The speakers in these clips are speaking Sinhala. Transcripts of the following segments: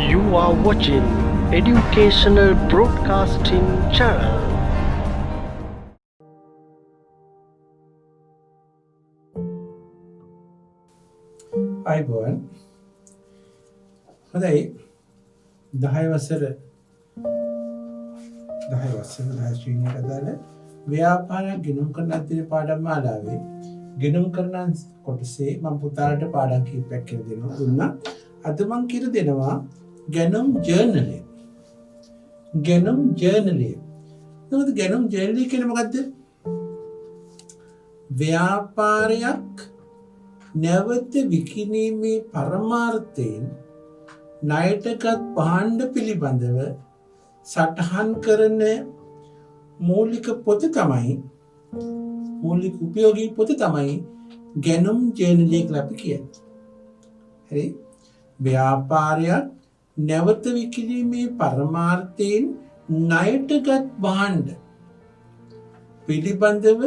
You are watching Educational Broadcasting Channel. අයිබෝන් හොඳයි 10 වසර ශ්‍රේණියට අදාළ ව්‍යාපාරයක් ගෙනුම් කරන අධ්‍යයන පාඩම් මාලාවේ ගෙනුම් කරන කොටසේ මම පුතාලට පාඩම් කිහිපයක් කියලා දුන්නා. අද මම කියලා දෙනවා ගෙනුම් ජර්නලය. මොකද ගෙනුම් ජර්නලය කියන්නේ මොකද්ද? ව්‍යාපාරයක් නැවත විකිණීමේ පරමාර්ථයෙන් ණයටගත් භාණ්ඩ පිළිබඳව සටහන් කරන මූලික උපයෝගී පොත තමයි ගැනුම් ජර්නලය කියලා අපි කියන්නේ. හරි? ව්‍යාපාරයක් නැවත විකිණීමේ පරමාර්ථයෙන් ණයටගත් භාණ්ඩ පිළිබඳව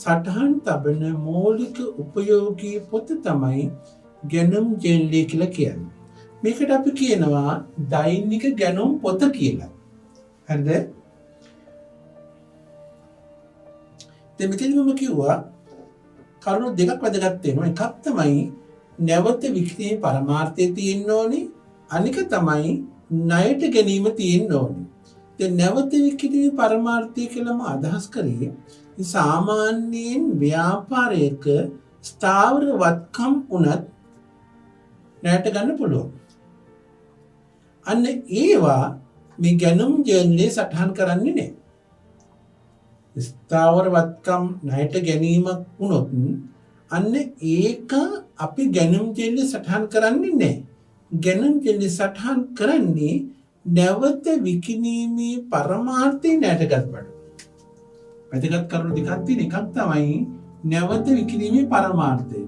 සටහන් තබන මූලික උපයෝගී පොත තමයි ගැනුම් ජර්නලය කියලා කියන්නේ. මේකට අපි කියනවා දෛනික ගැනුම් පොත කියලා. හරිද? දැන් මෙතන මම කිව්වා කරුණු දෙකක් වැදගත් වෙනවා. එකක් තමයි නැවත විකිණීමේ පරමාර්ථය තියෙන්න ඕනේ. අනික තමයි ණයට ගැනීම තියෙන්න ඕනේ. දැන් නැවත විකිණීමේ පරමාර්ථය කියලාම අදහස් කරේ සාමාන්‍යයෙන් ව්‍යාපාරයක ස්ථාවර වත්කම් උනත් ණයට ගන්න පුළුවන්. අන්න ඒවා මේ ගැනුම් ජර්නලයේ සටහන් කරන්නේ නැහැ. ස්ථාවර වත්කම් ණයට ගැනීමක් වුණොත් අන්න ඒක අපි ගැනුම් ජර්නලයේ සටහන් කරන්නේ නැහැ. ගැනුම් ජර්නලයේ සටහන් කරන්නේ නැවත විකිණීමේ පරමාර්ථය ණයටගත් බඩු. වැදගත් කරුණු දෙකක් තියෙන එකක් තමයි නැවත විකිණීමේ පරමාර්ථය.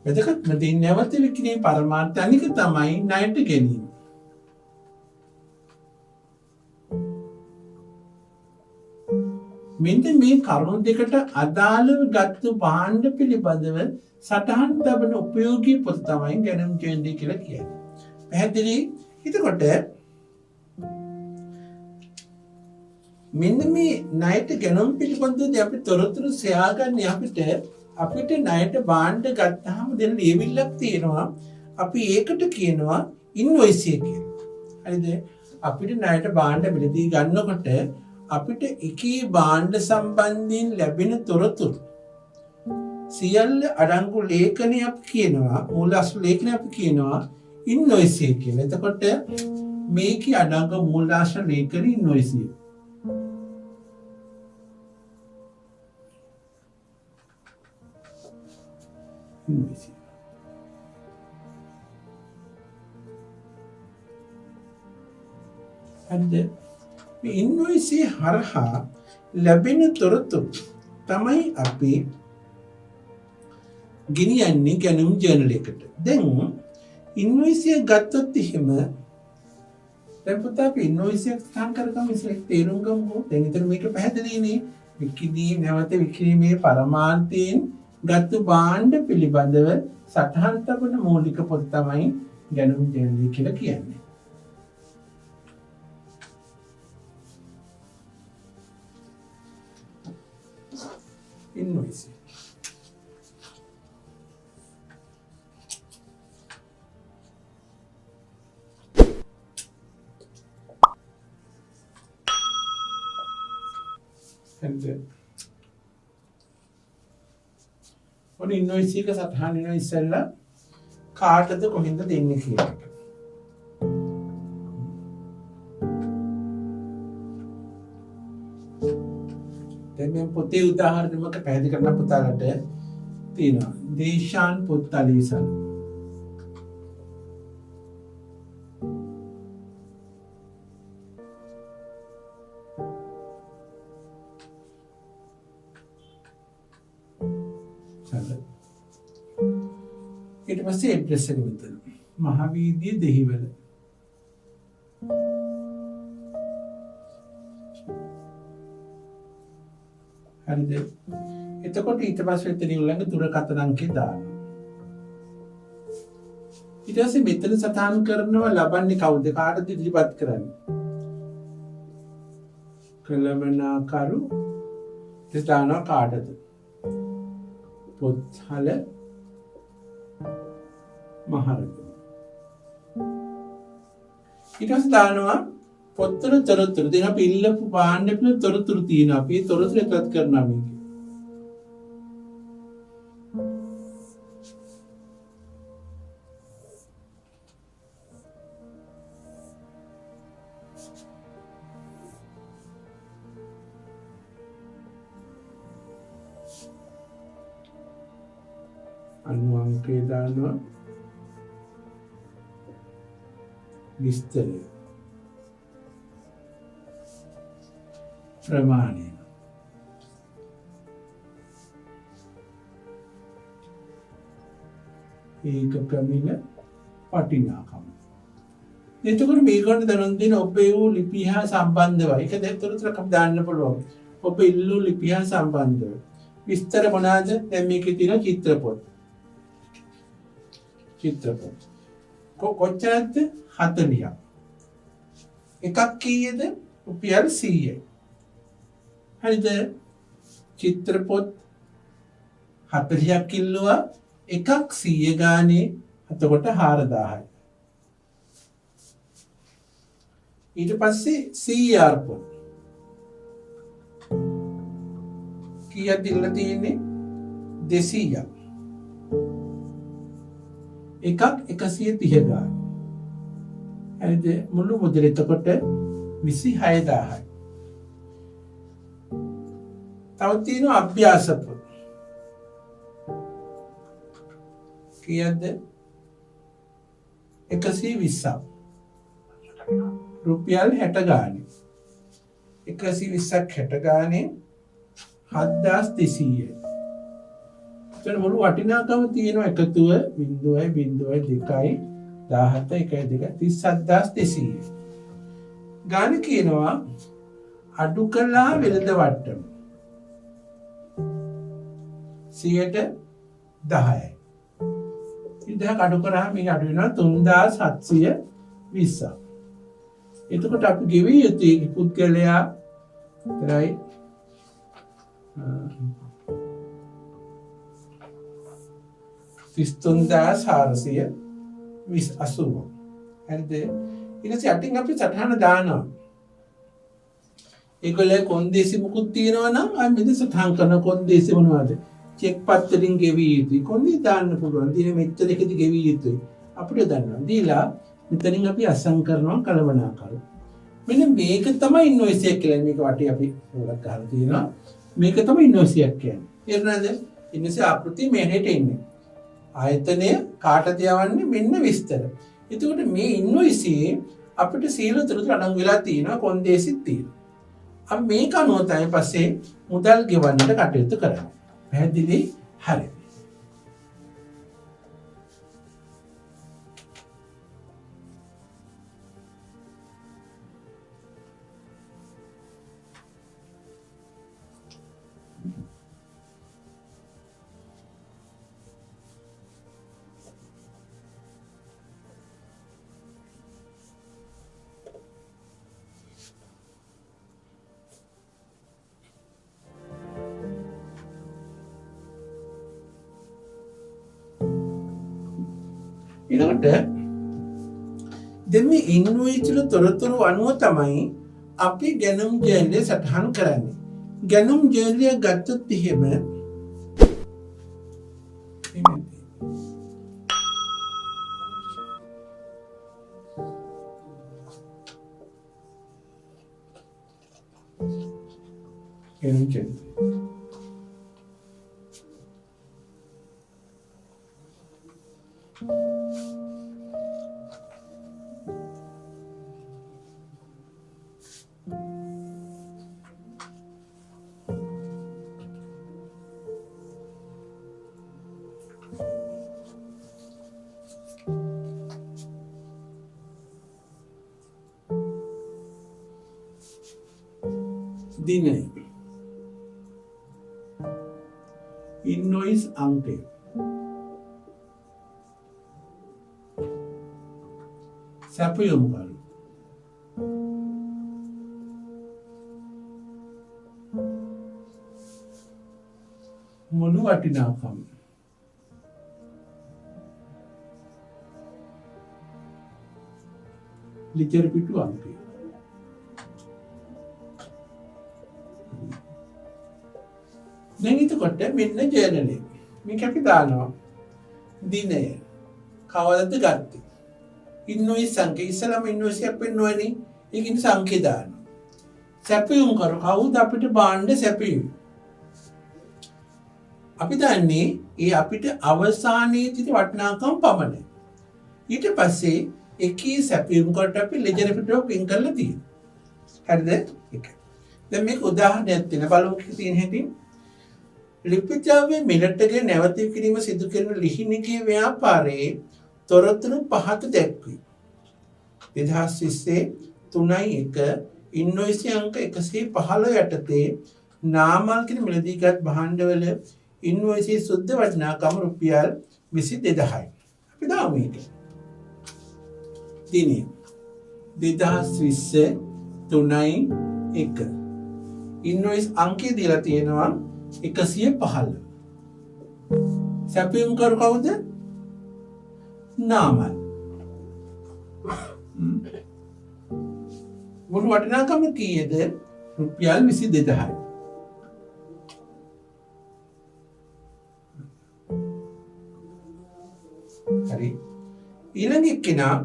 වැදගත්ම දේ නැවත විකිණීමේ පරමාර්ථය අනික තමයි ණයට ගැනීම. මෙන්න මේ කරුණු දෙකට අදාළව ගත්තු භාණ්ඩ පිළිබඳව සටහන් තබන උපයෝගී පොත තමයි ගැනුම් ජර්නලය කියලා කියන්නේ. පැහැදිලි? එතකොට මෙන්න මේ ණයට ගැනුම් පිළිබඳව අපි තොරතුරු සොයාගන්නේ අපිට ණයට භාණ්ඩ ගත්තාම දෙන ලියවිල්ලක් තියෙනවා. අපි ඒකට කියනවා ඉන්වොයිස් එක කියලා. හරිද? අපිට ණයට භාණ්ඩ මිලදී ගන්නකොට අපිට එකී භාණ්ඩ සම්බන්ධයෙන් ලැබෙන තොරතුරු සියල්ල අඩංගු ලේඛනය අපි කියනවා මූලාශ්‍ර ලේඛනය අපි කියනවා ඉන්වොයිස් එක කියලා. එතකොට මේකේ අඩංගු මූලාශ්‍ර ලේඛන ඉන්වොයිස් එක. හරිද? මේ ඉන්වොයිස් හරහා ලැබෙන තොරතුරු තමයි අපි ගෙනියන්නේ ගැනුම් ජර්නල් එකට. දැන් ඉන්වොයිස් එක ගත්තොත් එහෙම දැන් පුතා අපි ඉන්වොයිස් එක ස්ථාන කරගමු ඉස්සෙල්ලා තේරුම් ගමු. දැන් ඊතර මේක පැහැදිලිනේ. නැවත විකිණීමේ පරමාර්ථයෙන් ගත්තු භාණ්ඩ පිළිබඳව සටහන් තබන මූලික පොත තමයි ගැනුම් ජර්නලය කියලා කියන්නේ. ඉන්වොයිස් ඔන්න ඉන්වොයිස් එක සටහන් වෙනවා ඉස්සෙල්ලා කාටද කොහෙන්ද දෙන්නේ කියලා. දැන් මේ පොතේ උදාහරණයක් පැහැදිලි කරන්න පුතාලට තියෙනවා. දේශාන් පුත්තලීසන්. ඊට පස්සේ ඇඩ්‍රස් එක මෙතන. මහවීදිය දෙහිවල. හරිද? එතකොට ඊට පස්සේ එතන ළඟ දුරකථන අංකය දානවා. ඊට පස්සේ මෙතන සටහන් කරනවා ලබන්නේ කවුද? කාටද ඉදිරිපත් කරන්නේ? කළමනාකරු දානවා කාටද? පොත්හල මහරජා. ඊට පස්සේ දානවා පොත්වල තොරතුරු. දැන් අපි ඉල්ලපු භාණ්ඩේ පිළ තොරතුරු තියෙනවා. අපි ඒ තොරතුරු එකත් කරනවා මේකේ. අනුඅංකය දානවා. විස්තරය. ප්‍රමාණය. ඒක ප්‍රමිල වටිනාකම. එතකොට මේකට දැනුම් දෙන ඔබේ වූ ලිපිය හා සම්බන්ධව ඒක දෙතරතුරක් අපි දාන්න පුළුවන්. ඔබ ඉල්ලු ලිපිය හා සම්බන්ධව. විස්තර මොනවාද? දැන් මේකේ තියෙන චිත්‍රපොත්. කොච්චරද? 40ක්. එකක් කීයද? රුපියල් 100යි. හරිද? චිත්‍රපොත් 40ක් ඉල්ලුවා. එකක් 100 ගානේ. එතකොට 4000යි. ඊට පස්සේ CR පොත්. කීයද ඉල්ල තියෙන්නේ? 200ක්. එකක් 130 ගානේ. හරිද? මුළු මුදල එතකොට 26000යි. තව තියෙනවා අභ්‍යාස පොත්. කීයද? 120ක්. රුපියල් 60 ගානේ. 120ක් 60 ගානේ 7200යි. එතන මුළු වටිනාකම තියෙනවා එකතුව 0.02 17 37200. ගාන කියනවා අඩු කළා වෙළඳ වට්ටම 10%. ඉතින් අඩු කරාම මේක අඩු වෙනවා 3720. එතකොට අපි ගෙවිය යුතුයි පුද්ගලයා right 33480. හරිද? ඊට පස්සේ අටින් අපි සටහන දානවා. ඒකලේ කොන්දේසි මුකුත් තියෙනවා නම් අපි මෙතන සටහන් කරන කොන්දේසි මොනවද? චෙක් පත්‍රයෙන් ගෙවිය යුතුයි. කොන්දේ දාන්න පුළුවන්. දින මෙච්චරකදී ගෙවිය යුතුයි. අපිට දන්නවා. දීලා මෙතනින් අපි අසං කරනවා කළමනාකරු. මෙන්න මේක තමයි ඉන්වොයිස් එක කියලා. මේක වටේ අපි උලක් ගහලා තියෙනවා. මේක තමයි ඉන්වොයිස් එක කියන්නේ. තේරුණාද? ඉන්වොයිස් ආකෘතිය මෙහෙට එන්නේ. ආයතනය කාටද යවන්නේ? මෙන්න විස්තර. එතකොට මේ ඉන්වොයිසියේ අපිට සියලු තොරතුරු අඩංගු වෙලා තියෙනවා. කොන්දේසිත් තියෙනවා. අපි මේක අනුව තමයි පස්සේ මුදල් ගෙවන්නට කටයුතු කරන්නේ. පැහැදිලි? හරි. ඊළඟට දැන් මේ ඉන්වොයිස් වල තොරතුරු අනුව තමයි අපි ගැනුම් ජර්නල් සටහන් කරන්නේ. ගැනුම් ජර්නල් ගත්තොත් එහෙම ගැනුම් ජර්නල් දිනයි ඉන්වොයිස් අංකය. සැපයුම් කරු. මුළු වටිනාකම. ලිජර් පිටු අංකය. දැන් එතකොට මෙන්න ජර්නල් එක. මේක අපි දානවා. දිනය. කවදද ගත්තේ? ඉන්වොයිස් සංඛ්‍ය ඉස්සලම ඉන්වොයිස් එක පෙන්වන්නේ. ඒකින් සංඛ්‍ය දානවා. සැපයුම් කරු කවුද අපිට භාණ්ඩ සැපයුවේ? අපි දන්නේ ඒ අපිට අවසානයේ තිත වටිනාකම් පමණයි. ඊට පස්සේ එකී සැපයුම් කොට අපි ලෙජර් පිටුවක් පින් කරලා තියෙනවා. හරිද? ඒක. දැන් මේක උදාහරණයක් දෙන්න බලමු තියෙන හැටි. ලිපිජාවේ මිලටගේ නැවත කිරීම සිදු කරන ලිහිණිගේ ව්‍යාපාරයේ තොරතුරු පහත දැක්වේ. 2020 ඉන්වොයිස් අංක 115 යටතේ නාමල් කිරි මිලදීගත් භාණ්ඩවල ඉන්වොයිස් සුද්ධ වටිනාකම රුපියල් 22000යි. අපි දාමු මේක. දිනේ 2020 ඉන්වොයිස් අංකය දීලා තියෙනවා 115. සැපයුම් කරු කවුද? නාමල්. මුළු වටිනාකම කීයද? රුපියල් 22000යි. හරි. ඊළඟ එක්කෙනා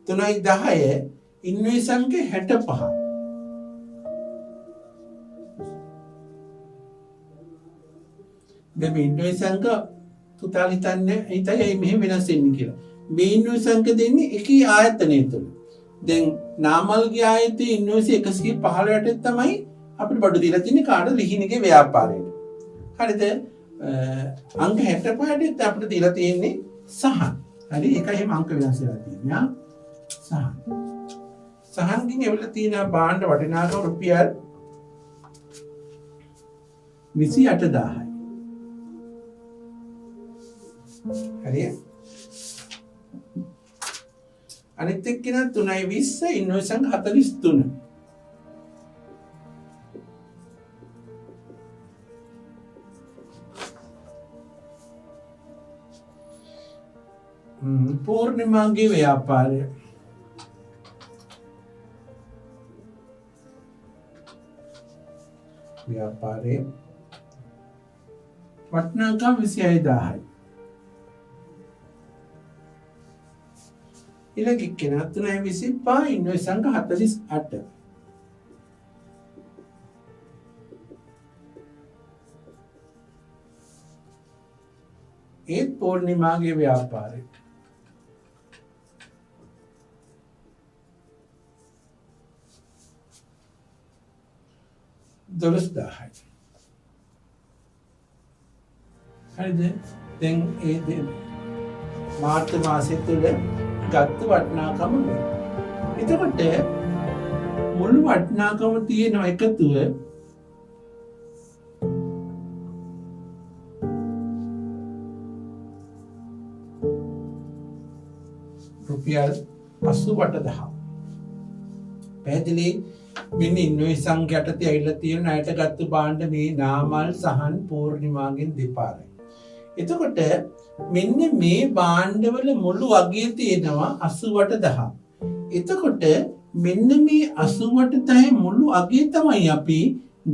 3.10 ඉන්වොයිස් අංක 65. දැන් ඉන්වොයිස් අංක පුතාල හිතන්නේ හිතයි මෙහෙම වෙනස් වෙන්නේ කියලා. මේ ඉන්වොයිස් අංක දෙන්නේ එකී ආයතනය තුළ. දැන් නාමල්ගේ ආයතනයේ ඉන්වොයිස් 115ට තමයි අපිට බඩු දීලා තින්නේ කාට ලිහිණිගේ ව්‍යාපාරයට. හරිද? අංක 65ට අපිට දීලා තියෙන්නේ සහන්. හරි ඒකයි එහෙම අංක වෙනස් වෙලා තියෙන්නේ. සහන්. සහන්කින් එවල තියෙන භාණ්ඩ වටිනාකම රුපියල් 28000යි. හරිය. අනිත් එක්කෙනා 3.20 ඉන්වොයිස් අංක 43. පූර්ණිමාගේ ව්‍යාපාරය. ව්‍යාපාරේ වටිනාකම 26000යි. ඊළඟ එක්කෙනා 3.25 ඉන්වොයිස් අංක 48. ඒත් පූර්ණිමාගේ ව්‍යාපාරය. $10000යි. හරිද? දැන් ඒ මාර්තු මාසෙ තුල ගත්ත වටිනාකම මේ. එතකොට මුළු වටිනාකම තියෙන එකතුව රුපියල් 88000. පැහැදිලි? මෙන්න ඉන්වොයිස් අංක යටතේ ඇවිල්ලා තියෙන ණයට ගත්ත භාණ්ඩ මේ නාමල් සහන් පූර්ණිමාගෙන් දෙපාරයි. එතකොට මෙන්න මේ භාණ්ඩවල මුළු වගේ තියෙනවා 88000. එතකොට මෙන්න මේ 88000 මුළු අගේ තමයි අපි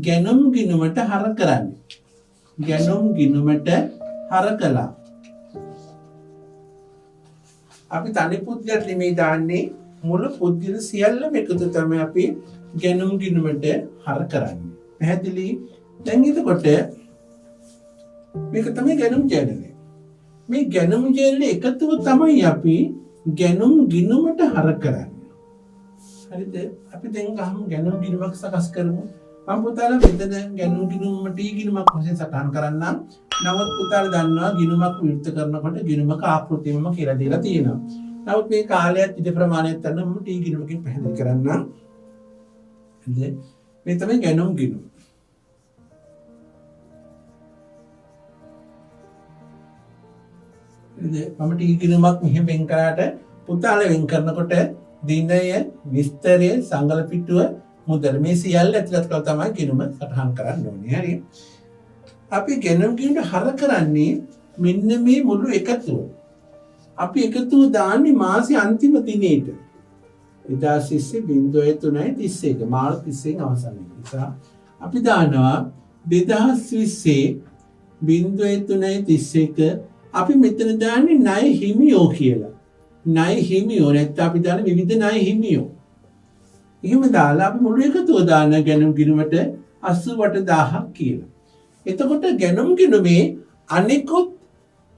ගැනුම් ගිණුමට හර කරන්නේ. ගැනුම් ගිණුමට හර කළා. අපි තනි පුද්ගලට නෙමෙයි දාන්නේ මුළු පුද්ගල සියල්ලම එකතු තමයි අපි ගැනුම් ගිණුමට හර කරන්නේ. පැහැදිලි? දැන් එතකොට මේක තමයි ගැනුම් ජර්නල්. මේ ගැනුම් ජර්නල් එකතුව තමයි අපි ගැනුම් ගිණුමට හර කරන්නේ. හරිද? අපි දැන් ගහමු ගැනුම් ගිණුමක් සකස් කරමු. මම පුතාලා මෙතන ගැනුම් ගිණුමට ගිණුමක් වශයෙන් සටහන් කරන්නම්. නමුත් පුතාලා දන්නවා ගිණුමක් විවෘත කරනකොට ගිණුමක ආකෘතියම කියලා දීලා තියෙනවා. නමුත් මේ කාලයත් ඉද ප්‍රමාණයත් ගන්න මම ටී ගිණුමකින් පැහැදිලි කරන්නම්. මේ තමයි ගැනුම් ගිණුම. හරිද? මම ටී ගිණුමක් මෙහෙම වෙන් කරාට පුතාලා වෙන් කරනකොට දිනය, විස්තරය, සංගල පිටුව, මුදල මේ සියල්ල ඇතුළත් කරලා තමයි ගිණුම සටහන් කරන්න ඕනේ. හරි. අපි ගිණුම් ගිණුමට හර කරන්නේ මෙන්න මේ මුළු එකතුව. අපි එකතුව දාන්නේ මාසේ අන්තිම දිනේට. 2020 මාර්තු 31 අවසන් වෙන නිසා අපි දානවා 2020 අපි මෙතන දාන්නේ ණය හිමියෝ කියලා. ණය හිමියෝ නැත්නම් අපි දාන්නේ විවිධ ණය හිමියෝ. එහෙම දාලා අපි මුළු එකතුව දාන ගැනුම් ගිණුමට 88000ක් කියලා. එතකොට ගැනුම් ගිණුමේ අනිකුත්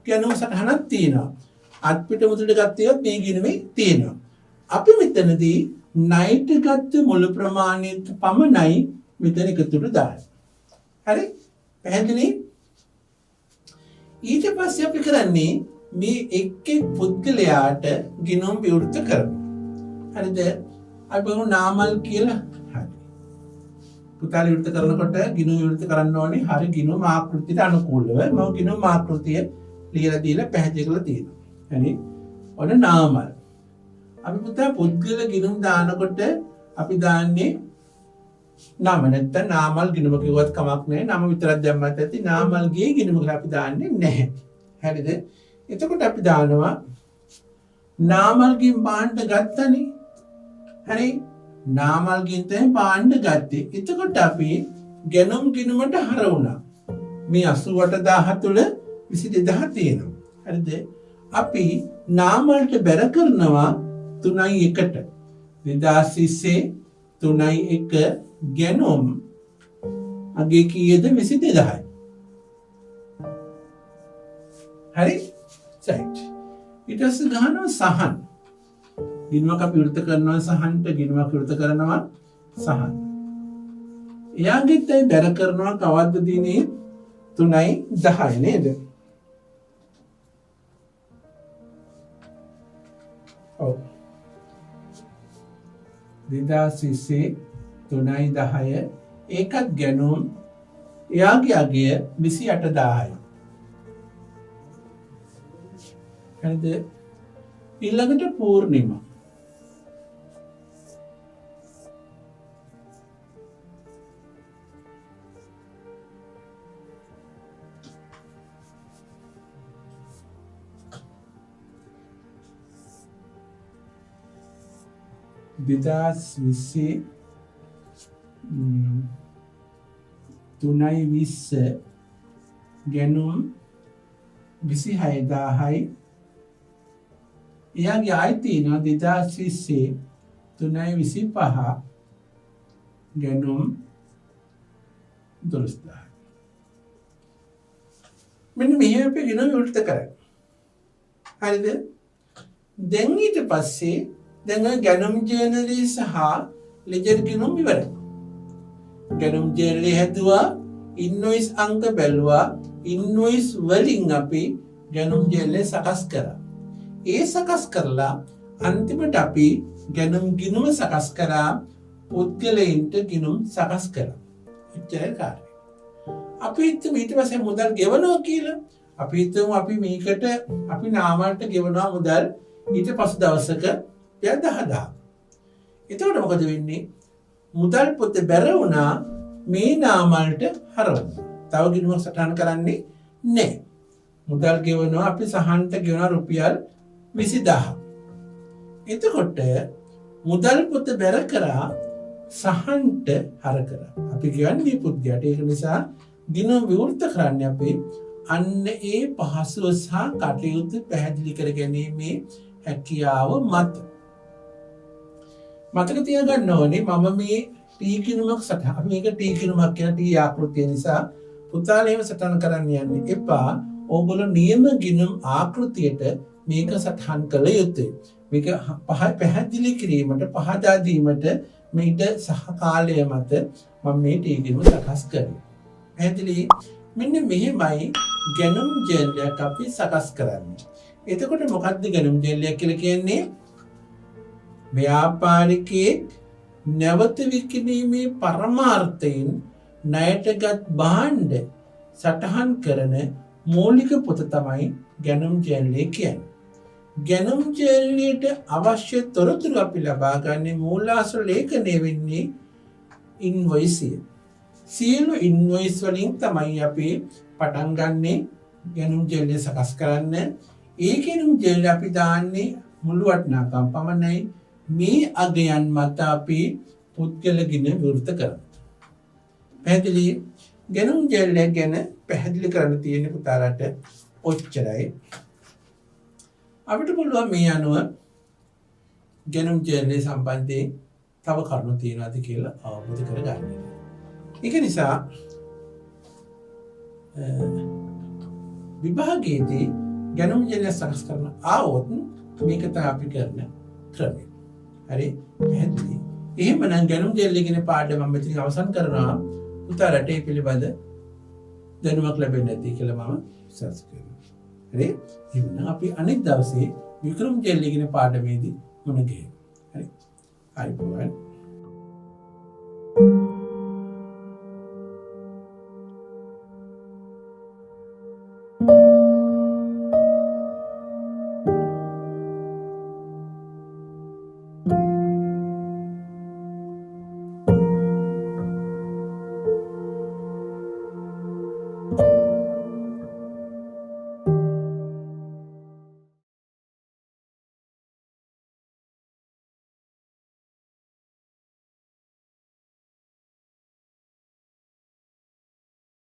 ගැනුම් සටහනක් තියෙනවා. අත්පිට මුදලට ගත්තේවත් මේ ගිණුමේ තියෙනවා. අපි මෙතනදී ණයට ගත්ත මුළු ප්‍රමාණයට පමණයි මෙතන එකතුට දාන්නේ. හරි? පැහැදිලි? ඊට පස්සේ අපි කරන්නේ මේ එක් පුද්ගලයාට ගිණුම් විවෘත කරනවා. හරිද? අපි බලමු නාමල් කියලා. හරි. පුතාලි විවෘත කරනකොට ගිණුම් විවෘත කරන්න ඕනේ හරි ගිණුම් ආකෘතියට අනුකූලව. මම ගිණුම් ආකෘතිය ලියලා දීලා පැහැදිලි කරලා තියෙනවා. හරි? ඔන්න නාමල්. අපි පුතා පුද්ගල ගිණුම් දානකොට අපි දාන්නේ නම නැත්නම් නාමල් ගිණුම කිව්වත් කමක් නැහැ. නම විතරක් දැම්මත් ඇති. නාමල්ගේ ගිණුම කියලා අපි දාන්නේ නැහැ. හරිද? එතකොට අපි දානවා නාමල්ගෙන් භාණ්ඩ ගත්තනේ. හරි? නාමල්ගෙන් තමයි භාණ්ඩ ගත්තේ. එතකොට අපි ගැනුම් ගිණුමට හර වුණා. මේ 88000 තුල 22000 තියෙනවා. හරිද? අපි නාමල්ට බැර කරනවා 3:1ට. 2020 3:1 ගැනුම් අගේ කීයද 22000යි. හරි? right. ඊට පස්සේ ගන්නවා සහන්. ගිණුමක් අපි විවෘත කරනවා සහන්ට ගිණුමක් විවෘත කරනවා සහන්. එයාගෙත් ඒ බැර කරනවා කවද්ද දිනේ 3:10 නේද? ඔව්. 2020 3:10 ඒකත් ගැනුම් එයාගේ අගය 28000යි. හරිද? ඊළඟට පූර්ණිමා. විදාස් 3:20 ගැනුම් 26000යි. එයාගේ ආයි තියෙනවා 2020 3:25 ගැනුම් 12000. මෙන්න මෙහෙම අපි ගිණුම විවෘත කරන්නේ. හරිද? දැන් ඊට පස්සේ දැන් ගැනුම් ජර්නලි සහ ලෙජර් ගිණුම් ඉවරයි. ගැනුම් ජර්නලි හැදුවා, ඉන්වොයිස් අංක බැලුවා, ඉන්වොයිස් වලින් අපි ගැනුම් ජර්නලි සකස් කරා. ඒ සකස් කරලා අන්තිමට අපි ගැනුම් ගිණුම සකස් කරා, පුද්ගලයන්ට ගිණුම් සකස් කරා. එච්චරයි කාර්යය. අපි හිතමු ඊට පස්සේ මුදල් ගෙවනවා කියලා. අපි හිතමු අපි මේකට අපි නාමල්ට ගෙවනවා මුදල් ඊට පස්සේ දවසක 10000. එතකොට මොකද වෙන්නේ? මුදල් පොත බැර වුණා මේ නාමල්ට හරවනවා. තව ගිණුමක් සටහන් කරන්නේ නැහැ. මුදල් ගෙවනවා අපි සහන්ට ගෙවනවා රුපියල් 20000. එතකොට මුදල් පොත බැර කරා සහන්ට හර කරා. අපි කියන්නේ පුද්ගලයාට. ඒක නිසා ගිණුම විවෘත කරන්නේ අපි අන්න ඒ පහසුව සහ කටයුතු පැහැදිලි කර ගැනීමේ හැකියාව මත. මතක තියාගන්න ඕනේ මම මේ ටී ගිණුමක් සටහන් අපි මේක ටී ගිණුමක් කියන ටී ආකෘතිය නිසා පුතාලා එහෙම සටහන් කරන්න යන්නේ එපා. ඕගොල්ලෝ නියම ගිණුම් ආකෘතියට මේක සටහන් කළ යුතුයි. මේක පැහැදිලි කිරීමට පහදා දීමට මේට සහ කාලය මත මම මේ ටී ගිණුම සකස් කරේ. පැහැදිලි? මෙන්න මෙහෙමයි ගැනුම් ජර්නලයක් අපි සකස් කරන්නේ. එතකොට මොකක්ද ගැනුම් ජර්නලයක් කියලා කියන්නේ? ව්‍යාපාරිකයෙක් නැවත විකිණීමේ පරමාර්ථයෙන් ණයටගත් භාණ්ඩ සටහන් කරන මූලික පොත තමයි ගැනුම් ජර්නලය කියන්නේ. ගැනුම් ජර්නලයට අවශ්‍ය තොරතුරු අපි ලබා ගන්නේ මූලාශ්‍ර ලේඛනය වෙන්නේ ඉන්වොයිස් එක. සියලු ඉන්වොයිස් වලින් තමයි අපි පටන් ගන්නේ ගැනුම් ජර්නලය සකස් කරන්න. ඒ ගැනුම් ජර්නලය අපි දාන්නේ මුළු වටිනාකම් පමණයි. මේ අගයන් මත අපි පුද්ගල ගිණ විවෘත කරනවා. පැහැදිලි? ගැනුම් ජර්නලය ගැන පැහැදිලි කරන්න තියෙන පුතාලට ඔච්චරයි. අපිට පුළුවන් මේ අනුව ගැනුම් ජර්නලය සම්බන්ධයෙන් තව කරුණු තියෙනවාද කියලා අවබෝධ කරගන්න. ඒක නිසා විභාගයේදී ගැනුම් ජර්නලය සකස් කරන ආවොත් මේක තමයි අපි කරන ක්‍රමය. හරි? පැහැදිලි? එහෙමනම් ගැනුම් ජර්නලය කියන පාඩම මම මෙතනින් අවසන් කරනවා. පුතාලට ඒ පිළිබඳ දැනුමක් ලැබෙන්නේ නැති කියලා මම විශ්වාස කරනවා. හරි? එහෙනම් අපි අනිත් දවසේ වික්‍රම ජර්නලය කියන පාඩමේදී මුණ ගැහෙමු. හරි? ආයිබෝවන්.